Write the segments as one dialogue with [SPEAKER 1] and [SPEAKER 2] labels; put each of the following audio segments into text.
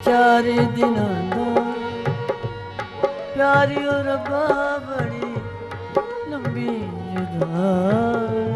[SPEAKER 1] चार दिनां दा प्यारी ओ रब्बा बड़ी लंबी जुदाई।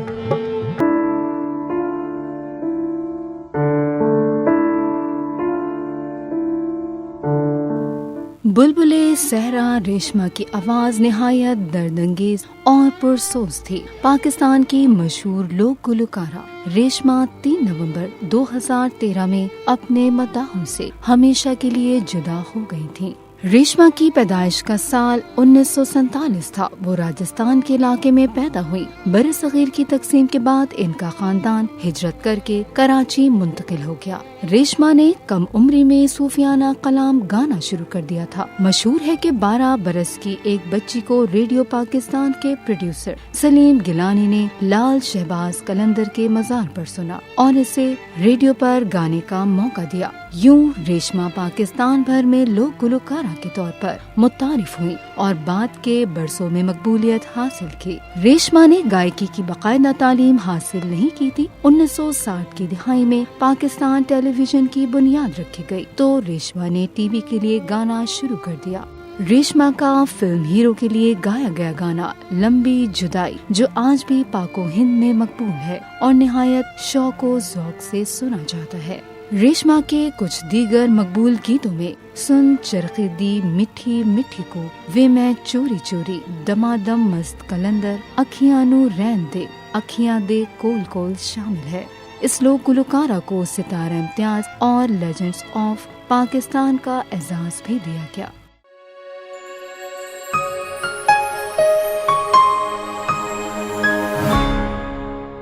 [SPEAKER 2] बुलबुले सहरा रेशमा की आवाज निहायत दर्दंगेज और पुरसोज थी। पाकिस्तान की मशहूर लोक गुलकारा रेशमा 3 नवंबर 2013 में अपने मदाहों से हमेशा के लिए जुदा हो गई थी। रेशमा की पैदाइश का साल 1947 था। वो राजस्थान के इलाके में पैदा हुई। बरसगीर की तकसीम के बाद इनका खानदान हिजरत करके कराची मुंतकिल हो गया। रेशमा ने कम उम्री में सूफियाना कलाम गाना शुरू कर दिया था। मशहूर है कि 12 बरस की एक बच्ची को रेडियो पाकिस्तान के प्रोड्यूसर सलीम गिलानी ने लाल शहबाज कलंदर के मजार पर सुना और इसे रेडियो पर गाने का मौका दिया। यूं रेशमा पाकिस्तान भर में लोक गुलकारा के तौर पर मुतारिफ हुई और बाद के बरसों में मकबूलियत हासिल की। रेशमा ने गायकी की बाकायदा तालीम हासिल नहीं की थी। 1960 की दिहाई में पाकिस्तान टेलीविजन की बुनियाद रखी गई तो रेशमा ने टीवी के लिए गाना शुरू कर दिया। रेशमा का फिल्म हीरो के लिए गाया गया गाना लंबी जुदाई, जो आज भी पाको हिंद में मकबूल है और निहायत शौक व ज़ौक़ से सुना जाता है। रेशमा के कुछ दीगर मकबूल गीतों में सुन चरखी दी मिठी मिठी को, वे मैं चोरी चोरी, दमादम मस्त कलंदर, अखियां नू रहन दे, अखियां दे कोल कोल शामिल है। इस लोक गुलकारा को सितारा इम्तियाज और लेजेंड्स ऑफ पाकिस्तान का एजाज भी दिया गया।